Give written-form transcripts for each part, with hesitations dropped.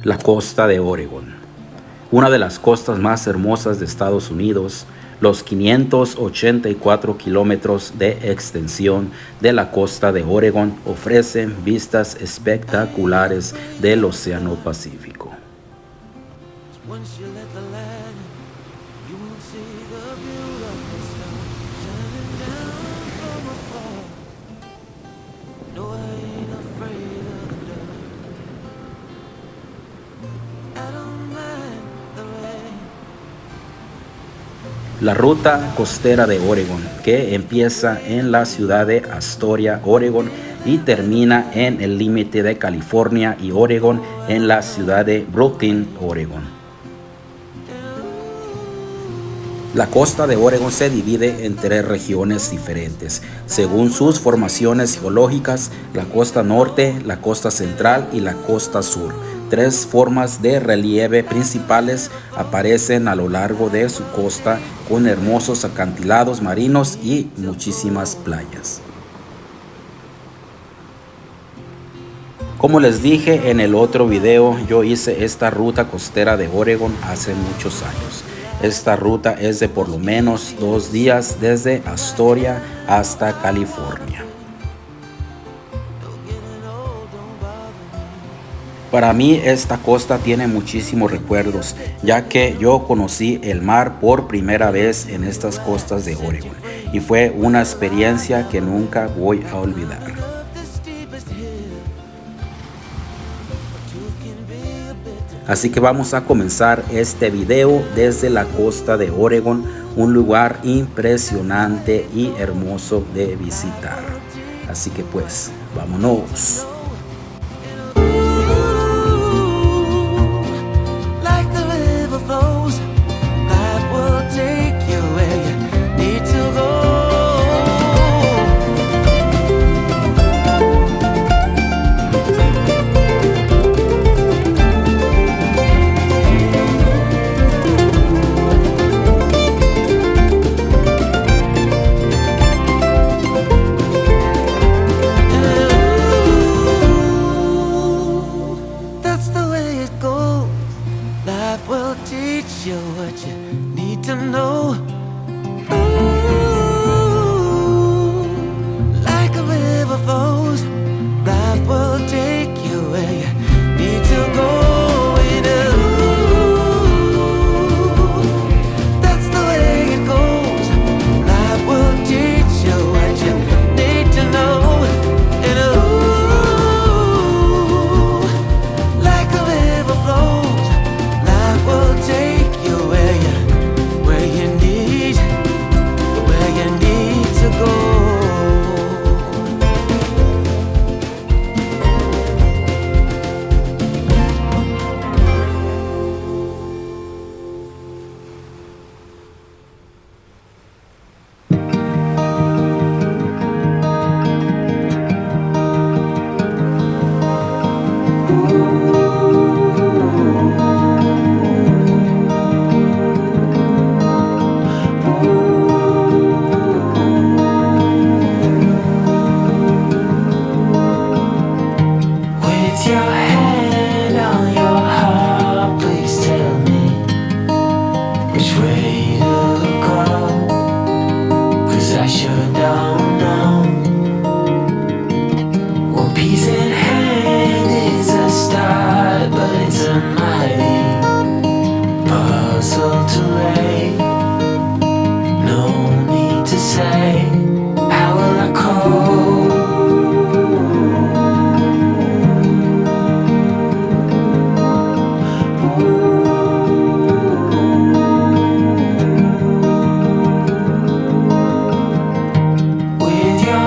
La costa de Oregón, una de las costas más hermosas de Estados Unidos. Los 584 kilómetros de extensión de la costa de Oregón ofrecen vistas espectaculares del Océano Pacífico. La ruta costera de Oregón, que empieza en la ciudad de Astoria, Oregón, y termina en el límite de California y Oregón en la ciudad de Brooklyn, Oregón. La costa de Oregón se divide en 3 regiones diferentes, según sus formaciones geológicas: la costa norte, la costa central y la costa sur. 3 formas de relieve principales aparecen a lo largo de su costa, con hermosos acantilados marinos y muchísimas playas. Como les dije en el otro video, yo hice esta ruta costera de Oregón hace muchos años. Esta ruta es de por lo menos 2 días desde Astoria hasta California. Para mí esta costa tiene muchísimos recuerdos, ya que yo conocí el mar por primera vez en estas costas de Oregón y fue una experiencia que nunca voy a olvidar. Así que vamos a comenzar este video desde la costa de Oregón, un lugar impresionante y hermoso de visitar. Así que pues, vámonos. With your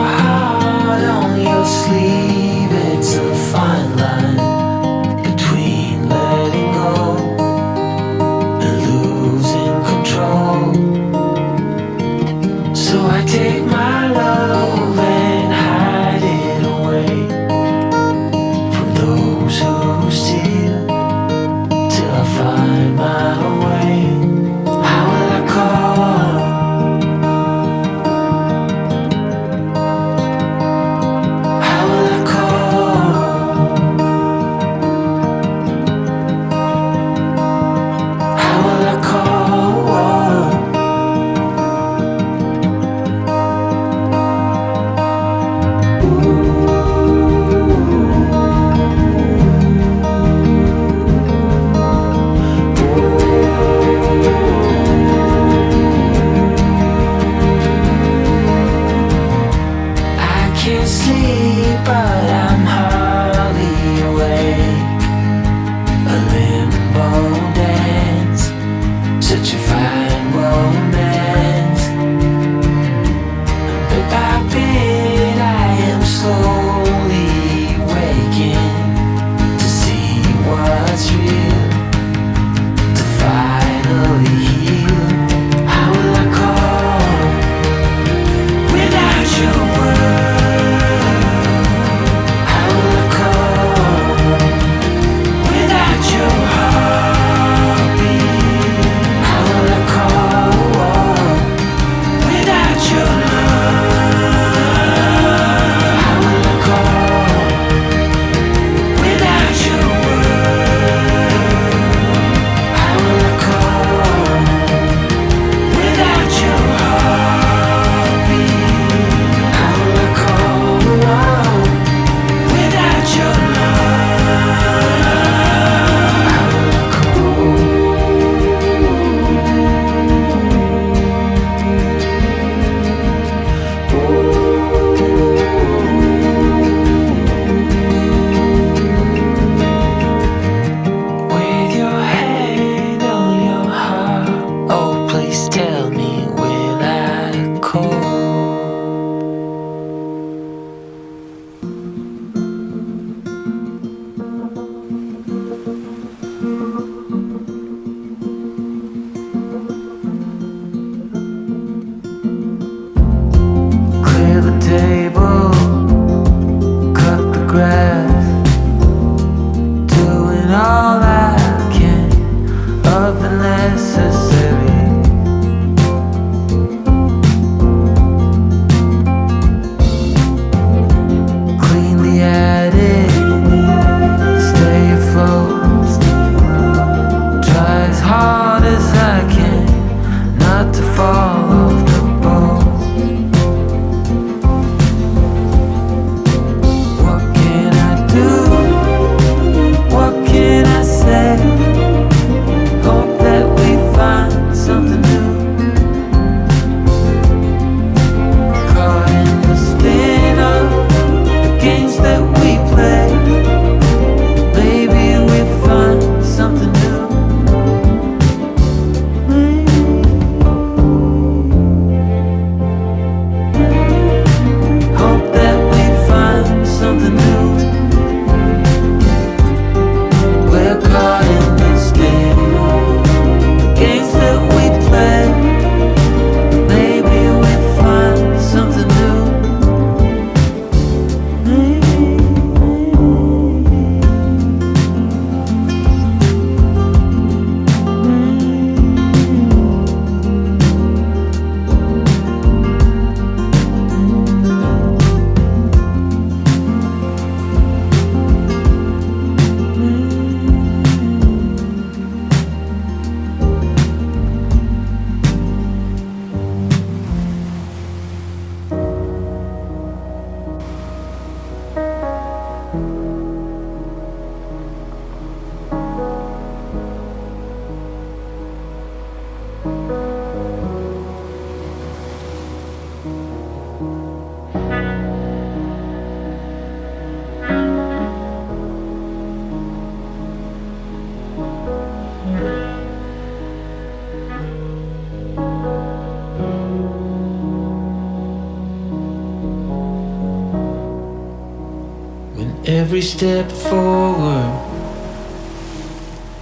every step forward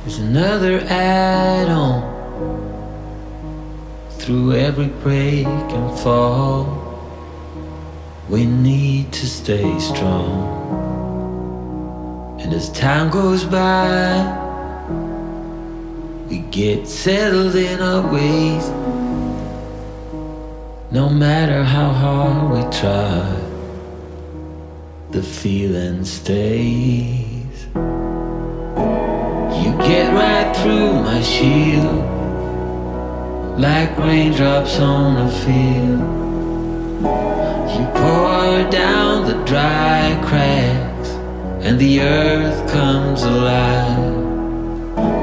is another add-on. Through every break and fall, we need to stay strong. And as time goes by, we get settled in our ways. No matter how hard we try, the feeling stays. You get right through my shield, like raindrops on a field. You pour down the dry cracks, and the earth comes alive.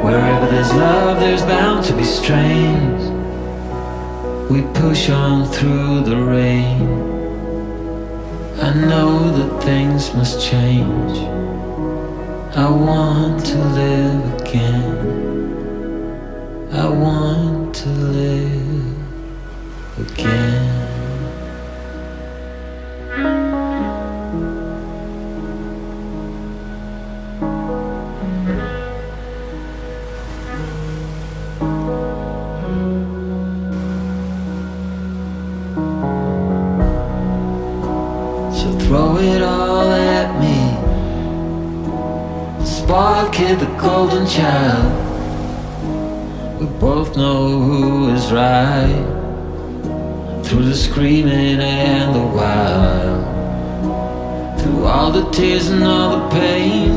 Wherever there's love, there's bound to be strains. We push on through the rain. I know that things must change. I want to live again. I want to live again. Throw it all at me. The spoiled kid, the golden child. We both know who is right, through the screaming and the wild, through all the tears and all the pain,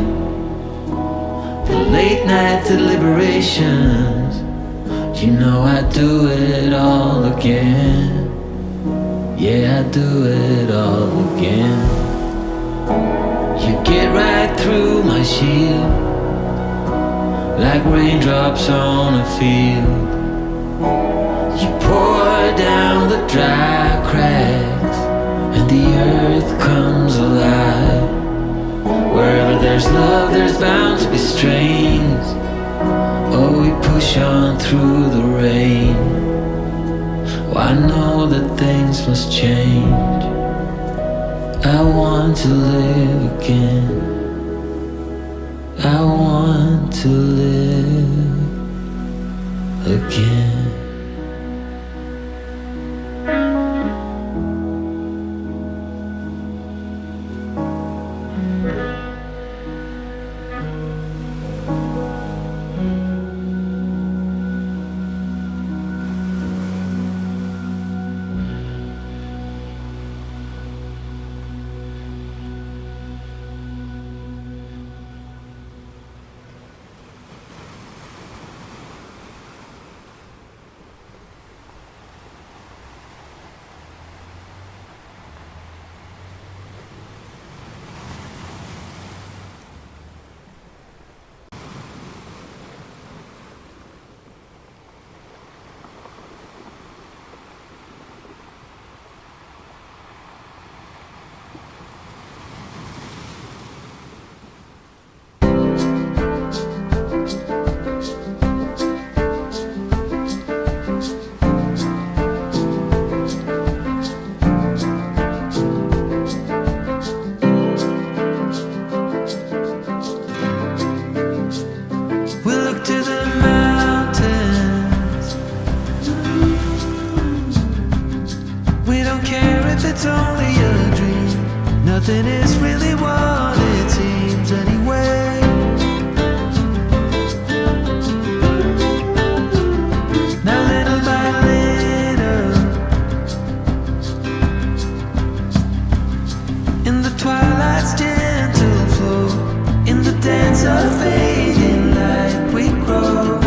the late night deliberations. You know I'd do it all again. Yeah, I do it all again. You get right through my shield, like raindrops on a field. You pour down the dry cracks, and the earth comes alive. Wherever there's love, there's bound to be strains. Oh, we push on through the rain. Oh, I know that things must change. I want to live again. I want to live again. It's only a dream. Nothing is really what it seems anyway. Now little by little, in the twilight's gentle flow, in the dance of fading light we grow.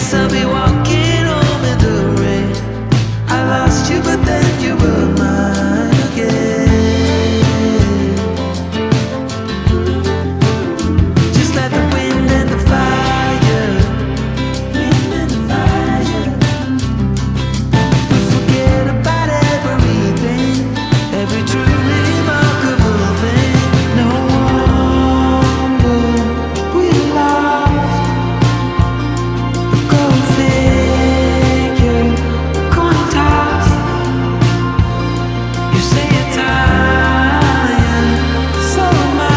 guess I'll be walking home in the rain. I lost you, but then you were mine again. Just like the wind and the fire, wind and the fire. We forget about everything, every true remarkable thing. No wonder we lost. Go figure, coin toss. You say you're tired, so am I.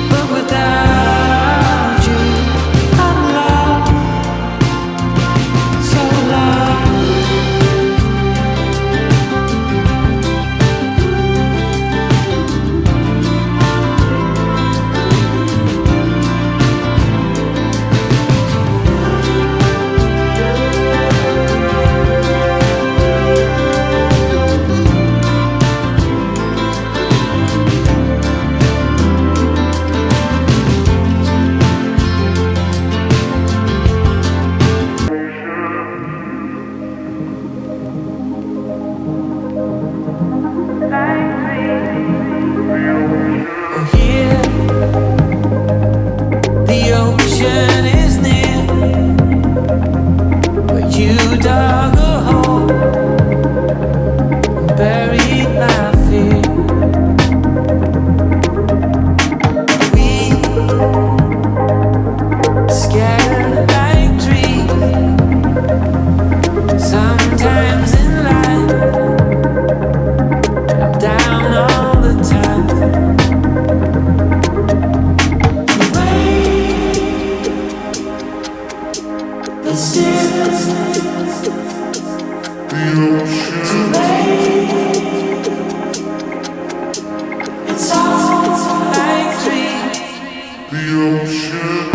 But without you, I'm lost, so lost. Here, the ocean is near, where you dug a hole and buried my fear. We scattered like trees, sometimes in line. I'm down all the time. But still, too late. It's all like dreams. The ocean